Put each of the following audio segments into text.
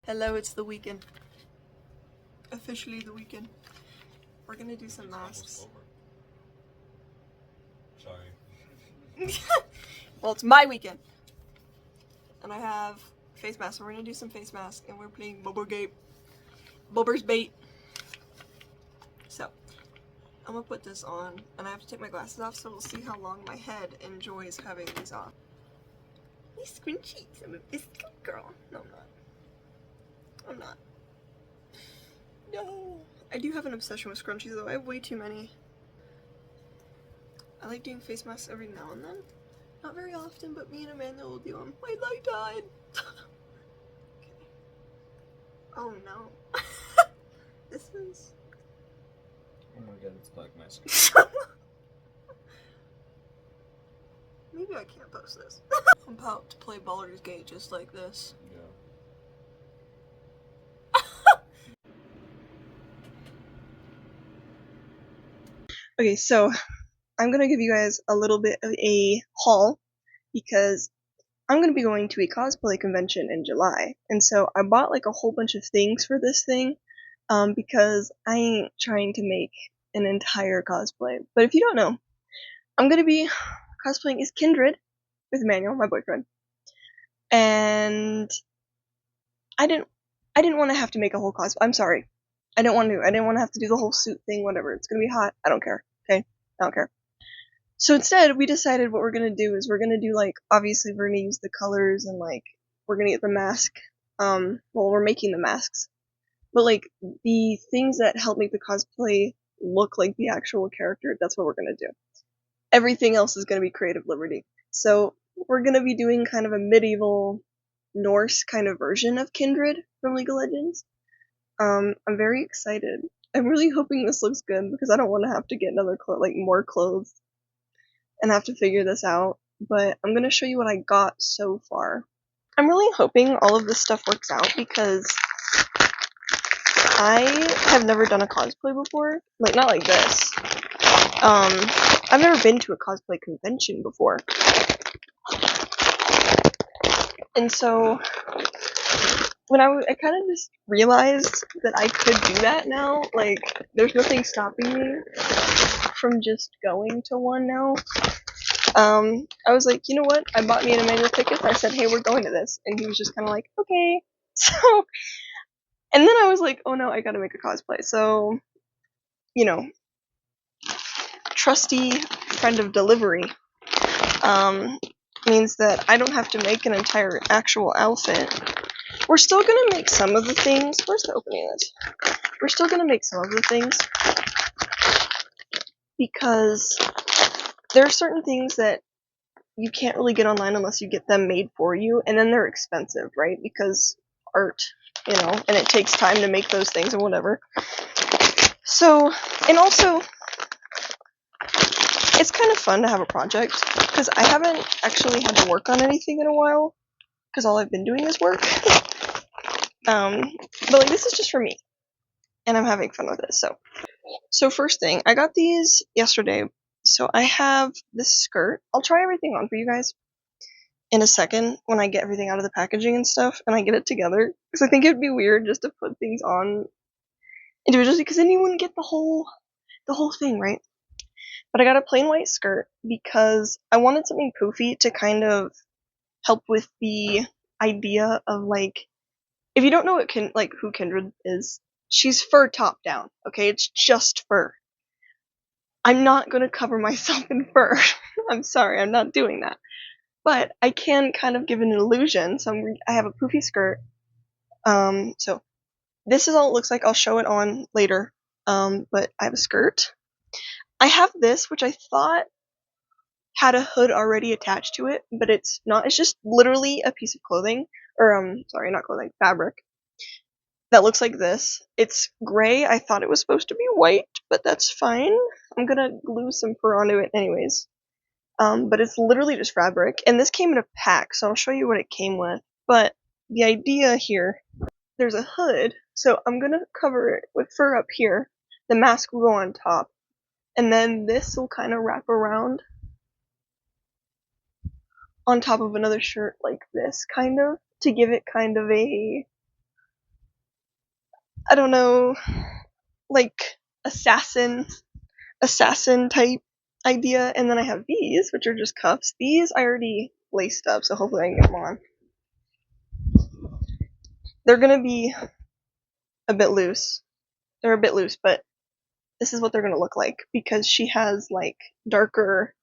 Hello, it's the weekend. Officially the weekend. We're gonna do some masks. Sorry. Well, it's my weekend. And I have face masks, so we're gonna do some face masks, and we're playing Bubber's Bait. So, I'm gonna put this on, and I have to take my glasses off, so we'll see how long my head enjoys having these off. These scrunchies, I'm a biscuit girl. No, I'm not. I'm not. No. I do have an obsession with scrunchies, though. I have way too many. I like doing face masks every now and then. Not very often, but me and Amanda will do them. My light died. Okay. Oh no. This is... Oh my god, it's black mask. Maybe I can't post this. I'm about to play Baldur's Gate just like this. Yeah. Okay, so I'm gonna give you guys a little bit of a haul because I'm gonna be going to a cosplay convention in July, and so I bought like a whole bunch of things for this thing, because I ain't trying to make an entire cosplay. But if you don't know, I'm gonna be cosplaying as Kindred with Emmanuel, my boyfriend, and I didn't want to have to make a whole cosplay. I'm sorry, I didn't want to have to do the whole suit thing. Whatever, it's gonna be hot. I don't care. Okay, I don't care. So instead, we decided what we're gonna do is we're gonna do like, obviously we're gonna use the colors and like we're gonna get the mask. Well, we're making the masks, but like the things that help make the cosplay look like the actual character, that's what we're gonna do. Everything else is gonna be creative liberty. So we're gonna be doing kind of a medieval Norse kind of version of Kindred from League of Legends. I'm very excited. I'm really hoping this looks good because I don't want to have to get more clothes and have to figure this out, but I'm gonna show you what I got so far. I'm really hoping all of this stuff works out because I have never done a cosplay before. Like, not like this. I've never been to a cosplay convention before. And so, when I kind of just realized that I could do that now, like, there's nothing stopping me from just going to one now. I was like, you know what? I bought me an Emmanuel tickets. I said, hey, we're going to this. And he was just kind of like, okay. So, and then I was like, oh no, I gotta make a cosplay. So, you know, trusty friend of delivery, means that I don't have to make an entire actual outfit. We're still gonna make some of the things. Where's the opening of this? We're still gonna make some of the things because there are certain things that you can't really get online unless you get them made for you, and then they're expensive, right? Because art, you know, and it takes time to make those things and whatever. So, and also, it's kind of fun to have a project, because I haven't actually had to work on anything in a while, because all I've been doing is work. But like, this is just for me, and I'm having fun with it, So first thing, I got these yesterday. So I have this skirt. I'll try everything on for you guys in a second when I get everything out of the packaging and stuff and I get it together, because I think it would be weird just to put things on individually, because then you wouldn't get the whole thing, right? But I got a plain white skirt because I wanted something poofy to kind of help with the idea of, like, if you don't know who Kindred is, she's fur top down, okay? It's just fur. I'm not gonna cover myself in fur. I'm sorry, I'm not doing that. But I can kind of give an illusion, so I have a poofy skirt. So this is all it looks like. I'll show it on later. But I have a skirt. I have this, which I thought had a hood already attached to it, but it's not. It's just literally a piece of clothing, or sorry, not clothing, fabric, that looks like this. It's gray. I thought it was supposed to be white, but that's fine. I'm gonna glue some fur onto it anyways. But it's literally just fabric, and this came in a pack, so I'll show you what it came with. But the idea here, there's a hood, so I'm gonna cover it with fur up here. The mask will go on top, and then this will kind of wrap around on top of another shirt like this, kind of, to give it kind of a I don't know, like assassin type idea. And then I have these, which are just cuffs. These I already laced up, so hopefully I can get them on. They're gonna be a bit loose. They're a bit loose, but this is what they're gonna look like because she has like darker,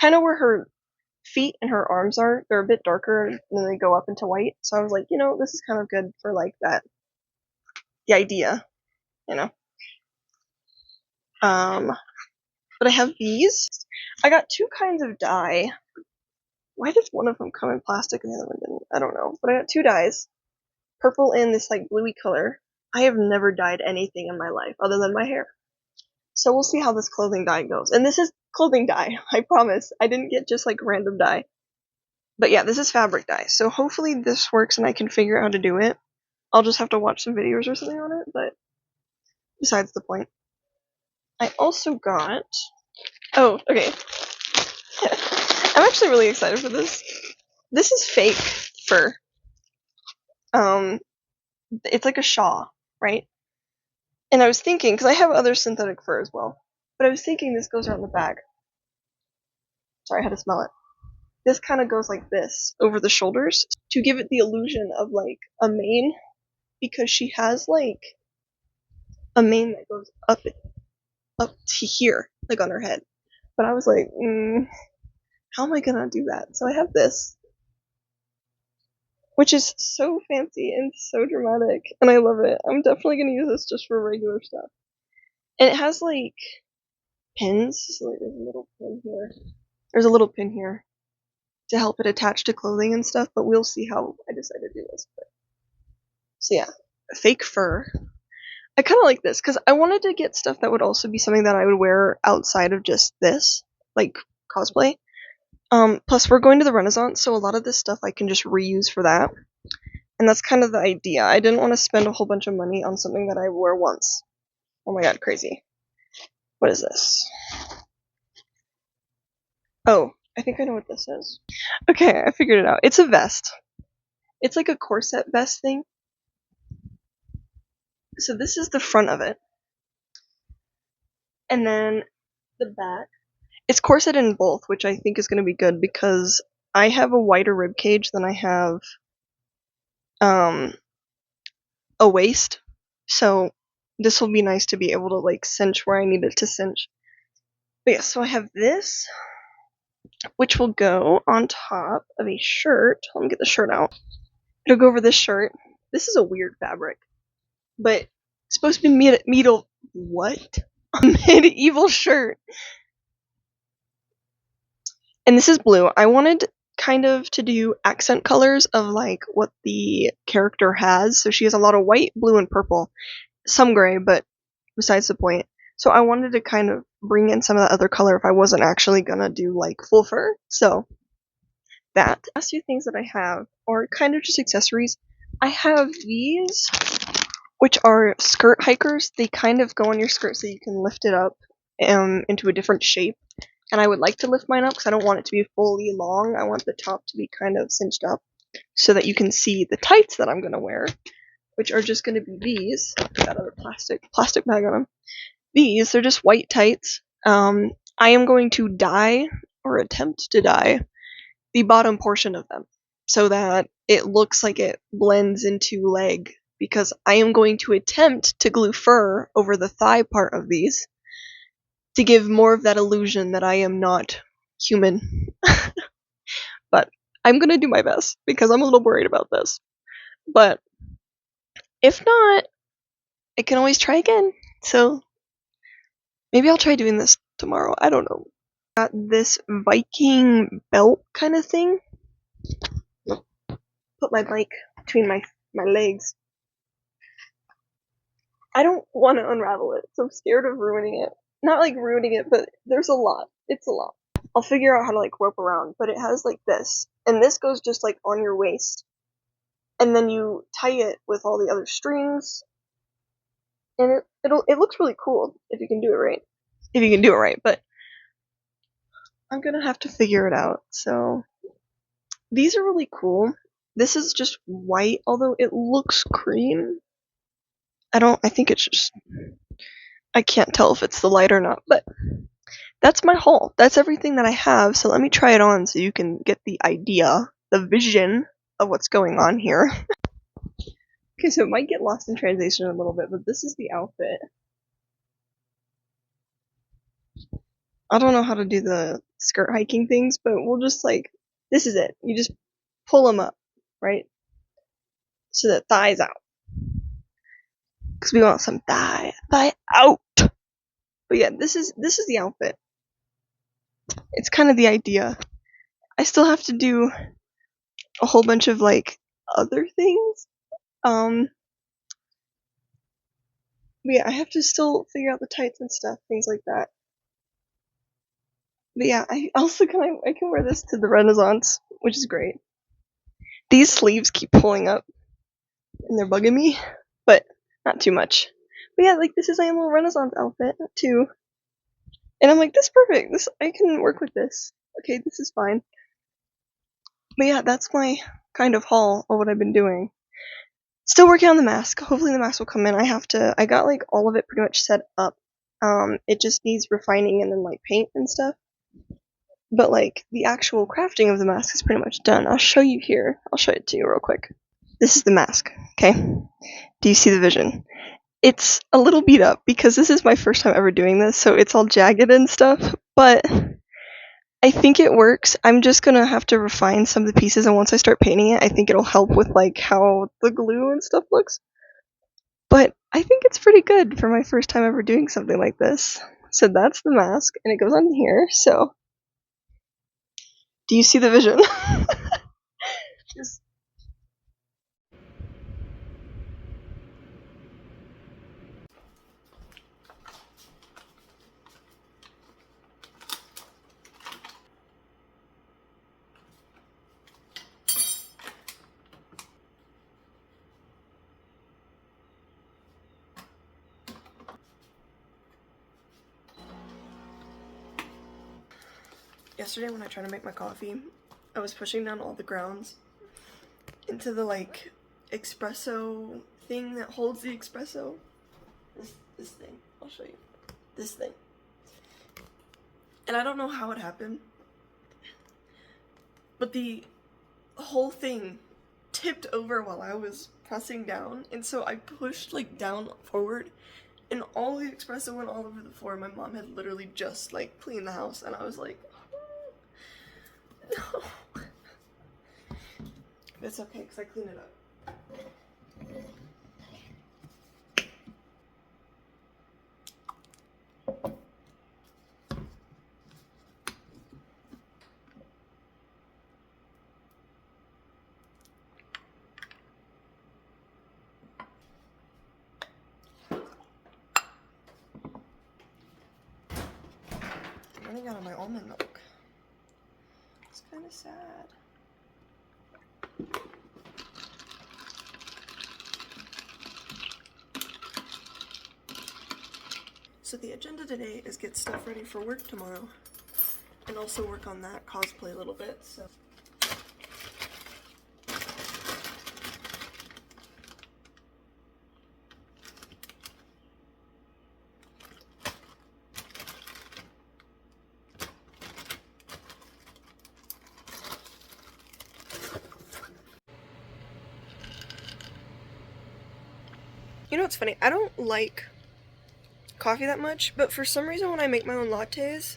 kind of where her feet and her arms are. They're a bit darker, and then they go up into white. So I was like, this is kind of good for like that, the idea, you know. But I have these. I got two kinds of dye. Why did one of them come in plastic and the other one didn't? I don't know. But I got two dyes. Purple and this like bluey color. I have never dyed anything in my life other than my hair. So we'll see how this clothing dye goes. And this is clothing dye, I promise. I didn't get just like random dye. But yeah, this is fabric dye. So hopefully this works and I can figure out how to do it. I'll just have to watch some videos or something on it, but besides the point. I also got... Oh, okay. I'm actually really excited for this. This is fake fur. It's like a shawl, right? And I was thinking, because I have other synthetic fur as well, but I was thinking this goes around the back. Sorry, I had to smell it. This kind of goes like this, over the shoulders, to give it the illusion of like a mane, because she has like a mane that goes up to here, like on her head. But I was like, how am I gonna do that? So I have this, which is so fancy and so dramatic, and I love it. I'm definitely gonna use this just for regular stuff. And it has like pins, so like, there's a little pin here. There's a little pin here to help it attach to clothing and stuff, but we'll see how I decide to do this. So yeah, fake fur. I kind of like this because I wanted to get stuff that would also be something that I would wear outside of just this, like cosplay. Plus we're going to the Renaissance, so a lot of this stuff I can just reuse for that. And that's kind of the idea. I didn't want to spend a whole bunch of money on something that I wear once. Oh my god, crazy. What is this? Oh, I think I know what this is. Okay, I figured it out. It's a vest. It's like a corset vest thing. So this is the front of it. And then the back. It's corset in both, which I think is going to be good because I have a wider rib cage than I have a waist. So this will be nice to be able to like cinch where I need it to cinch. But yeah, so I have this, which will go on top of a shirt. Let me get the shirt out. It'll go over this shirt. This is a weird fabric, but it's supposed to be medieval. What? A medieval shirt. And this is blue. I wanted kind of to do accent colors of like what the character has. So she has a lot of white, blue, and purple. Some gray, but besides the point. So I wanted to kind of bring in some of that other color if I wasn't actually gonna do like full fur. So that. The last few things that I have are kind of just accessories. I have these, which are skirt hikers. They kind of go on your skirt so you can lift it up into a different shape. And I would like to lift mine up because I don't want it to be fully long. I want the top to be kind of cinched up so that you can see the tights that I'm going to wear, which are just going to be these. Put that other plastic bag on them. These, they're just white tights. I am going to dye, or attempt to dye, the bottom portion of them so that it looks like it blends into leg, because I am going to attempt to glue fur over the thigh part of these to give more of that illusion that I am not human. But I'm gonna do my best because I'm a little worried about this. But if not, I can always try again. So maybe I'll try doing this tomorrow. I don't know. Got this Viking belt kind of thing. Put my bike between my legs. I don't want to unravel it, so I'm scared of ruining it. Not like ruining it, but there's a lot. It's a lot. I'll figure out how to like rope around, but it has like this, and this goes just like on your waist, and then you tie it with all the other strings, and it looks really cool if you can do it right. If you can do it right, but I'm gonna have to figure it out. So these are really cool. This is just white, although it looks cream. I think it's just, I can't tell if it's the light or not, but that's my haul. That's everything that I have, so let me try it on so you can get the idea, the vision of what's going on here. Okay, so it might get lost in translation a little bit, but this is the outfit. I don't know how to do the skirt hiking things, but we'll just this is it. You just pull them up, right? So that thighs out. Because we want some thigh out. But yeah, this is the outfit. It's kind of the idea. I still have to do a whole bunch of other things. But yeah, I have to still figure out the tights and stuff, things like that. But yeah, I also I can wear this to the Renaissance, which is great. These sleeves keep pulling up, and they're bugging me, but not too much. But yeah, this is my little Renaissance outfit too, and I'm like, this is perfect. This I can work with this. Okay, this is fine. But yeah, that's my kind of haul of what I've been doing. Still working on the mask. Hopefully the mask will come in. I got all of it pretty much set up. It just needs refining and then paint and stuff. But the actual crafting of the mask is pretty much done. I'll show you here. I'll show it to you real quick. This is the mask, okay? Do you see the vision? It's a little beat up because this is my first time ever doing this, so it's all jagged and stuff, but I think it works. I'm just gonna have to refine some of the pieces, and once I start painting it, I think it'll help with how the glue and stuff looks. But I think it's pretty good for my first time ever doing something like this. So that's the mask, and it goes on here, so do you see the vision? Just yesterday when I tried to make my coffee, I was pushing down all the grounds into the espresso thing that holds the espresso. This thing. I'll show you. This thing. And I don't know how it happened, but the whole thing tipped over while I was pressing down, and so I pushed down forward, and all the espresso went all over the floor. My mom had literally just cleaned the house, and I was like, no. It's okay because I cleaned it up. I'm running out of my almond milk. It's kind of sad. So the agenda today is get stuff ready for work tomorrow, and also work on that cosplay a little bit, so. You know what's funny? I don't like coffee that much, but for some reason when I make my own lattes,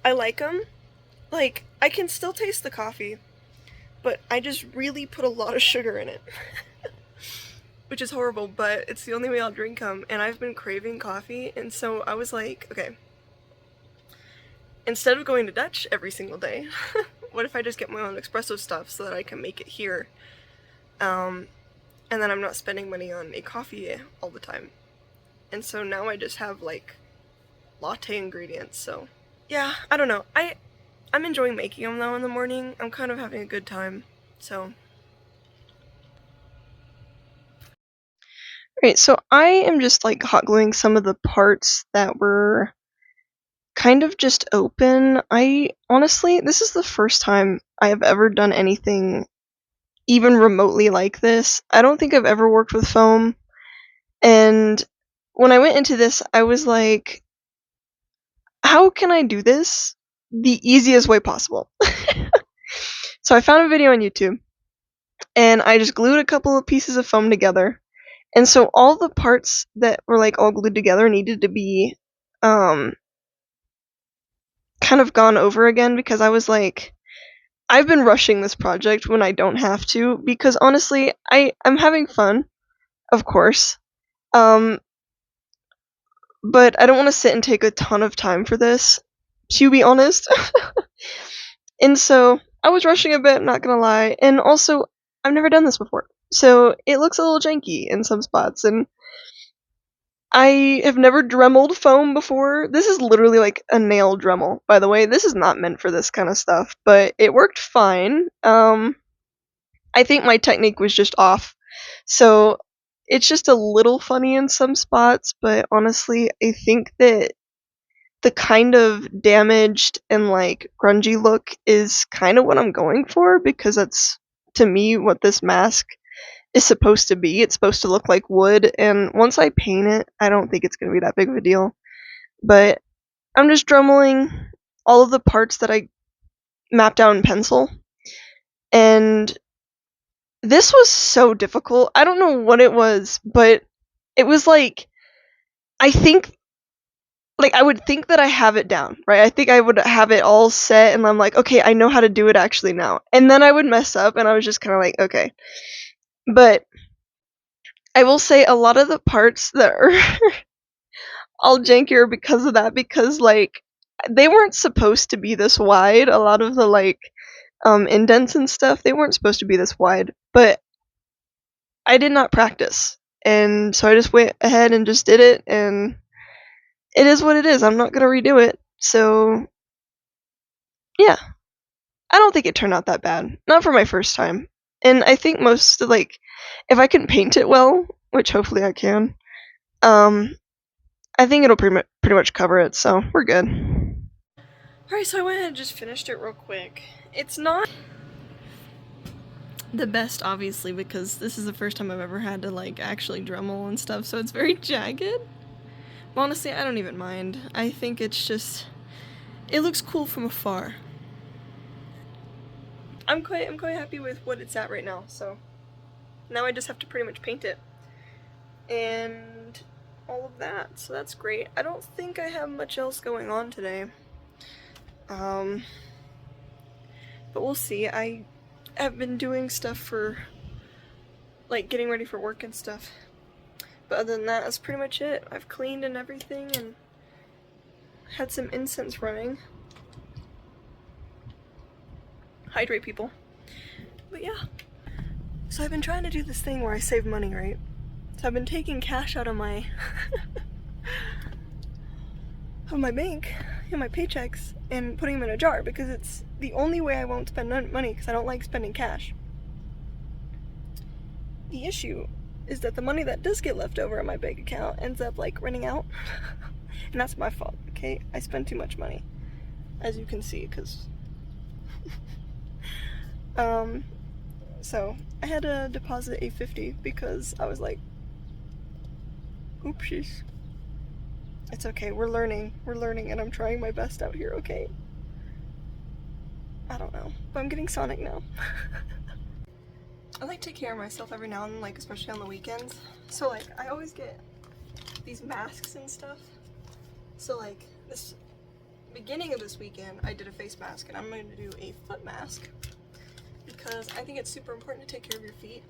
I like them. I can still taste the coffee, but I just really put a lot of sugar in it. Which is horrible, but it's the only way I'll drink them, and I've been craving coffee, and so I was like, okay, instead of going to Dutch every single day, what if I just get my own espresso stuff so that I can make it here? And then I'm not spending money on a coffee all the time. And so now I just have latte ingredients, so yeah, I don't know. I'm enjoying making them though in the morning. I'm kind of having a good time, so. Alright, so I am just hot gluing some of the parts that were kind of just open. Honestly, this is the first time I have ever done anything even remotely like this. I don't think I've ever worked with foam, And when I went into this, I was like, how can I do this the easiest way possible? So I found a video on YouTube, and I just glued a couple of pieces of foam together. And so all the parts that were like all glued together needed to be kind of gone over again, because I was like, I've been rushing this project when I don't have to, because honestly, I'm having fun, of course. But I don't want to sit and take a ton of time for this, to be honest. And so I was rushing a bit, not gonna lie. And also, I've never done this before, so it looks a little janky in some spots. And I have never Dremeled foam before. This is literally like a nail Dremel, by the way. This is not meant for this kind of stuff, but it worked fine. I think my technique was just off. So it's just a little funny in some spots, but honestly, I think that the kind of damaged and like grungy look is kind of what I'm going for, because that's, to me, what this mask is supposed to be. It's supposed to look like wood, and once I paint it, I don't think it's going to be that big of a deal. But I'm just dremeling all of the parts that I mapped out in pencil, and this was so difficult. I don't know what it was, but it was like, I think, like, I would think that I have it down, right? I think I would have it all set, and I'm like, okay, I know how to do it actually now. And then I would mess up, and I was just kind of like, okay. But I will say a lot of the parts that are all jankier because of that, because, like, they weren't supposed to be this wide. A lot of the, like, indents and stuff, they weren't supposed to be this wide. But I did not practice. And so I just went ahead and just did it, and it is what it is. I'm not gonna redo it. So, yeah. I don't think it turned out that bad. Not for my first time. And I think most, like, if I can paint it well, which hopefully I can, I think it'll pretty much cover it, so we're good. Alright, so I went ahead and just finished it real quick. It's not the best, obviously, because this is the first time I've ever had to, like, actually Dremel and stuff, so it's very jagged. But honestly, I don't even mind. I think it's just, it looks cool from afar. I'm quite happy with what it's at right now, so now I just have to pretty much paint it. And all of that, so that's great. I don't think I have much else going on today. But we'll see. I have been doing stuff for, like, getting ready for work and stuff. But other than that, that's pretty much it. I've cleaned and everything and had some incense running. Hydrate, people. But yeah. So I've been trying to do this thing where I save money, right? So I've been taking cash out of my bank and my paychecks and putting them in a jar, because it's the only way I won't spend money, because I don't like spending cash. The issue is that the money that does get left over in my bank account ends up, like, running out. And that's my fault, okay? I spend too much money, as you can see, because so I had to deposit $850 because I was like, oopsies. It's okay, we're learning, and I'm trying my best out here, okay? I don't know, but I'm getting Sonic now. I like to take care of myself every now and then, like, especially on the weekends. So, like, I always get these masks and stuff. So, like, this beginning of this weekend, I did a face mask, and I'm going to do a foot mask, because I think it's super important to take care of your feet,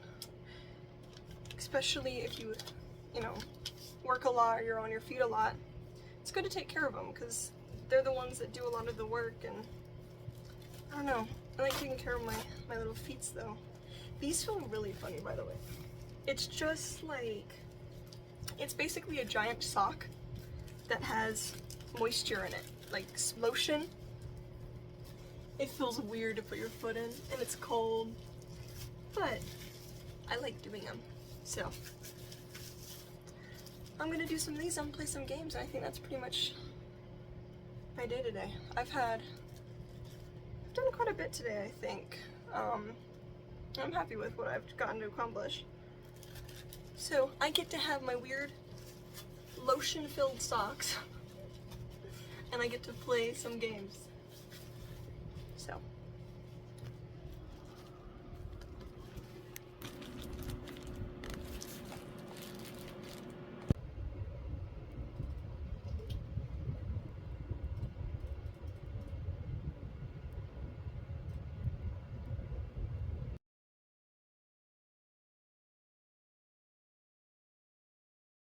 especially if you know, work a lot or you're on your feet a lot. It's good to take care of them, because they're the ones that do a lot of the work, and I don't know, I like taking care of my little feet, though. These feel really funny, by the way. It's just like, it's basically a giant sock that has moisture in it, like lotion. It feels weird to put your foot in, and it's cold, but I like doing them. So I'm gonna do some of these, I'm gonna play some games, and I think that's pretty much my day today. I've done quite a bit today, I think. I'm happy with what I've gotten to accomplish. So I get to have my weird lotion-filled socks, and I get to play some games. So